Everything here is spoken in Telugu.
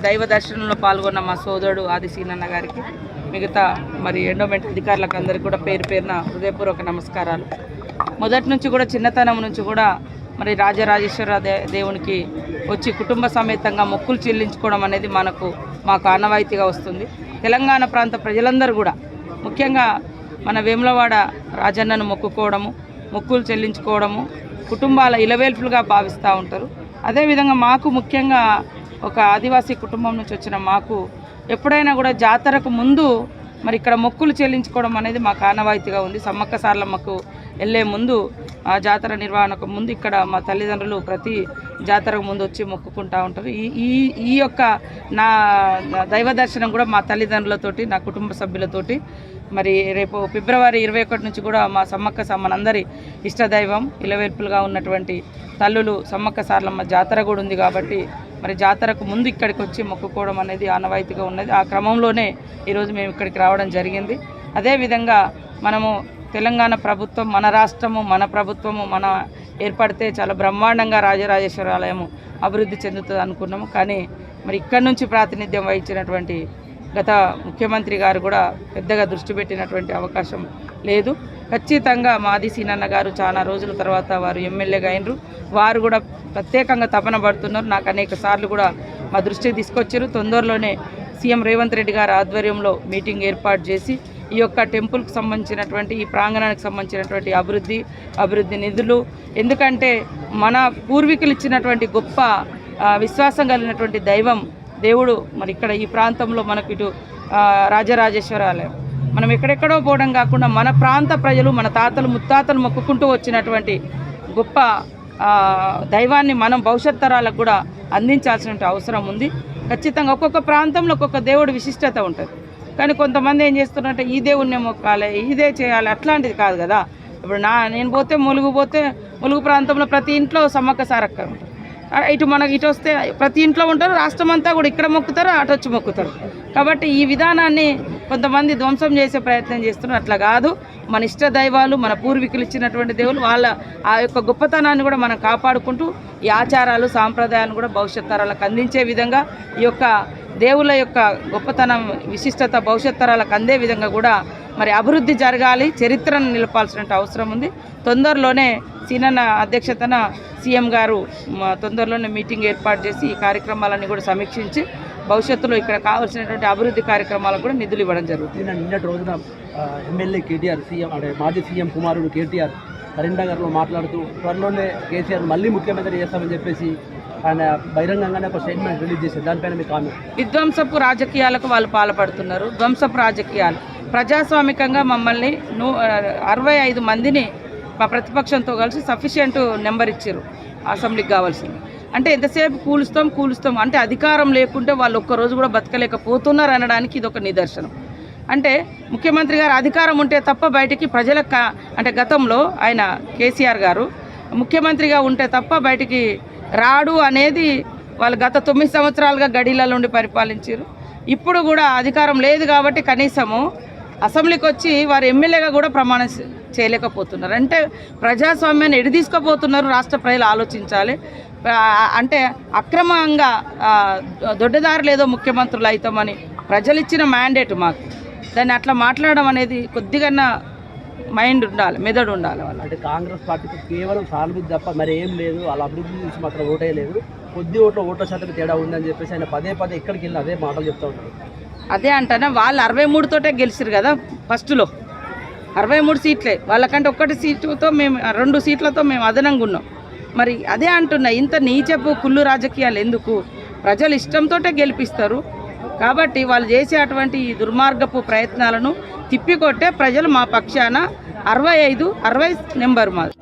దైవ దర్శనంలో పాల్గొన్న మా సోదరుడు ఆది సీనన్న గారికి, మిగతా మరి ఎండోమెంట్ అధికారులకు అందరికీ కూడా పేరు పేరున హృదయపూర్వక నమస్కారాలు. మొదటి నుంచి కూడా చిన్నతనం నుంచి కూడా మరి రాజరాజేశ్వర దేవునికి వచ్చి కుటుంబ సమేతంగా మొక్కులు చెల్లించుకోవడం అనేది మాకు ఆనవాయితీగా వస్తుంది. తెలంగాణ ప్రాంత ప్రజలందరూ కూడా ముఖ్యంగా మన వేములవాడ రాజన్నను మొక్కుకోవడము, మొక్కులు చెల్లించుకోవడము కుటుంబాల ఇలవేల్పులుగా భావిస్తూ ఉంటారు. అదేవిధంగా మాకు ముఖ్యంగా ఒక ఆదివాసీ కుటుంబం నుంచి వచ్చిన మాకు ఎప్పుడైనా కూడా జాతరకు ముందు మరి ఇక్కడ మొక్కులు చెల్లించుకోవడం అనేది మాకు ఆనవాయితీగా ఉంది. సమ్మక్క సారలమ్మకు వెళ్ళే ముందు జాతర నిర్వహణకు ముందు ఇక్కడ మా తల్లిదండ్రులు ప్రతి జాతరకు ముందు వచ్చి మొక్కుకుంటూ ఉంటారు. ఈ యొక్క నా దైవ దర్శనం కూడా మా తల్లిదండ్రులతోటి, నా కుటుంబ సభ్యులతోటి మరి రేపు ఫిబ్రవరి 21 నుంచి కూడా మా సమ్మక్క మనందరి ఇష్టదైవం ఇలవేల్పులుగా ఉన్నటువంటి తల్లులు సమ్మక్క సారలమ్మ జాతర కూడా ఉంది కాబట్టి మరి జాతరకు ముందు ఇక్కడికి వచ్చి మొక్కుకోవడం అనేది ఆనవాయితీగా ఉన్నది. ఆ క్రమంలోనే ఈరోజు మేము ఇక్కడికి రావడం జరిగింది. అదేవిధంగా మనము తెలంగాణ ప్రభుత్వం, మన రాష్ట్రము, మన ప్రభుత్వము మన ఏర్పడితే చాలా బ్రహ్మాండంగా రాజరాజేశ్వర ఆలయము అభివృద్ధి చెందుతుంది అనుకున్నాము. కానీ మరి ఇక్కడి నుంచి ప్రాతినిధ్యం వహించినటువంటి గత ముఖ్యమంత్రి గారు కూడా పెద్దగా దృష్టి పెట్టినటువంటి అవకాశం లేదు. ఖచ్చితంగా మాది సీనన్న గారు చాలా రోజుల తర్వాత వారు ఎమ్మెల్యేగా అయినరు. వారు కూడా ప్రత్యేకంగా తపన పడుతున్నారు. నాకు అనేక సార్లు కూడా మా దృష్టికి తీసుకొచ్చారు. తొందరలోనే సీఎం రేవంత్ రెడ్డి గారి ఆధ్వర్యంలో మీటింగ్ ఏర్పాటు చేసి ఈ యొక్క టెంపుల్కి సంబంధించినటువంటి, ఈ ప్రాంగణానికి సంబంధించినటువంటి అభివృద్ధి నిధులు, ఎందుకంటే మన పూర్వీకులు ఇచ్చినటువంటి గొప్ప విశ్వాసం కలిగినటువంటి దేవుడు మరి ఇక్కడ ఈ ప్రాంతంలో మనకు ఇటు రాజరాజేశ్వర ఆలయం, మనం ఎక్కడెక్కడో పోవడం కాకుండా మన ప్రాంత ప్రజలు, మన తాతలు ముత్తాతలు మొక్కుకుంటూ వచ్చినటువంటి గొప్ప దైవాన్ని మనం భవిష్యత్ తరాలకు కూడా అందించాల్సిన అవసరం ఉంది. ఖచ్చితంగా ఒక్కొక్క ప్రాంతంలో ఒక్కొక్క దేవుడు విశిష్టత ఉంటుంది. కానీ కొంతమంది ఏం చేస్తున్నారంటే ఈ దేవుణ్ణి మొక్కాలి, ఇదే చేయాలి, అట్లాంటిది కాదు కదా. ఇప్పుడు నేను పోతే ములుగు ప్రాంతంలో ప్రతి ఇంట్లో సమ్మక్క సారక్క ఉంటారు. ఇటు వస్తే ప్రతి ఇంట్లో ఉంటారు. రాష్ట్రం అంతా కూడా ఇక్కడ మొక్కుతారు, అటు వచ్చి మొక్కుతారు. కాబట్టి ఈ విధానాన్ని కొంతమంది ధ్వంసం చేసే ప్రయత్నం చేస్తున్నారు. అట్లా కాదు. మన ఇష్ట దైవాలు, మన పూర్వీకులు ఇచ్చినటువంటి దేవులు, వాళ్ళ ఆ యొక్క గొప్పతనాన్ని కూడా మనం కాపాడుకుంటూ ఈ ఆచారాలు సాంప్రదాయాలను కూడా భవిష్యత్ తరాలకు అందించే విధంగా ఈ యొక్క దేవుళ్ళ యొక్క గొప్పతనం, విశిష్టత భవిష్యత్ తరాలకు అందే విధంగా కూడా మరి అభివృద్ధి జరగాలి, చరిత్రను నిలపాల్సిన అవసరం ఉంది. తొందరలోనే సీనన్న అధ్యక్షతన సీఎం గారు తొందరలోనే మీటింగ్ ఏర్పాటు చేసి ఈ కార్యక్రమాలన్నీ కూడా సమీక్షించి భవిష్యత్తులో ఇక్కడ కావాల్సినటువంటి అభివృద్ధి కార్యక్రమాలకు కూడా నిధులు ఇవ్వడం జరుగుతుంది. నిన్నటి రోజున ఎమ్మెల్యే కేటీఆర్, సీఎం అంటే మాజీ సీఎం కుమారుడు కేటీఆర్ కరీంనగర్లో మాట్లాడుతూ త్వరలోనే కేసీఆర్ మళ్ళీ ముఖ్యమంత్రి చేస్తామని చెప్పేసి ఆయన బహిరంగంగానే ఒక స్టేట్మెంట్ రిలీజ్ చేశారు. దానిపైన మీ కామెంట్? విధ్వంసపు రాజకీయాలకు వాళ్ళు పాల్పడుతున్నారు. ధ్వంసపు రాజకీయాలు. ప్రజాస్వామికంగా మమ్మల్ని 65 మందిని మా ప్రతిపక్షంతో కలిసి సఫిషియంట్ నెంబర్ ఇచ్చారు అసెంబ్లీకి కావాల్సింది. అంటే ఎంతసేపు కూలుస్తాం అంటే అధికారం లేకుంటే వాళ్ళు ఒక్కరోజు కూడా బతకలేకపోతున్నారు అనడానికి ఇది ఒక నిదర్శనం. అంటే ముఖ్యమంత్రి గారు అధికారం ఉంటే తప్ప బయటికి ప్రజలకు, అంటే గతంలో ఆయన కేసీఆర్ గారు ముఖ్యమంత్రిగా ఉంటే తప్ప బయటికి రాడు అనేది వాళ్ళు గత 9 సంవత్సరాలుగా గడిలలో ఉండి పరిపాలించారు. ఇప్పుడు కూడా అధికారం లేదు కాబట్టి కనీసము అసెంబ్లీకి వచ్చి వారు ఎమ్మెల్యేగా కూడా ప్రమాణం చేయలేకపోతున్నారు. అంటే ప్రజాస్వామ్యాన్ని ఎడి తీసుకుపోతున్నారు. రాష్ట్ర ప్రజలు ఆలోచించాలి. అంటే అక్రమంగా దొడ్డదారులు ఏదో ముఖ్యమంత్రులు అవుతామని ప్రజలు ఇచ్చిన మ్యాండేట్ మాకు. దాన్ని అట్లా మాట్లాడడం అనేది కొద్దిగా మైండ్ ఉండాలి, మెదడు ఉండాలి. వాళ్ళు అంటే కాంగ్రెస్ పార్టీకి కేవలం సానుభూతి తప్ప మరి ఏం లేదు, వాళ్ళ అభివృద్ధి చూసి మాత్రం ఓటే లేదు, కొద్ది ఓట్ల శాతం తేడా ఉందని చెప్పేసి ఆయన పదే ఎక్కడికి వెళ్ళి అదే మాటలు చెప్తూ ఉంటారు. అదే అంటానా, వాళ్ళు 63 తోటే గెలిచారు కదా ఫస్ట్లో. 63 సీట్లే వాళ్ళకంటే 1 సీటుతో మేము 2 సీట్లతో మేము అదనంగా ఉన్నాం. మరి అదే అంటున్నా, ఇంత నీచపు కుళ్ళు రాజకీయాలు ఎందుకు? ప్రజలు ఇష్టంతో గెలిపిస్తారు కాబట్టి వాళ్ళు చేసే అటువంటి దుర్మార్గపు ప్రయత్నాలను తిప్పికొట్టే ప్రజలు మా పక్షాన 65 నెంబర్ మాది.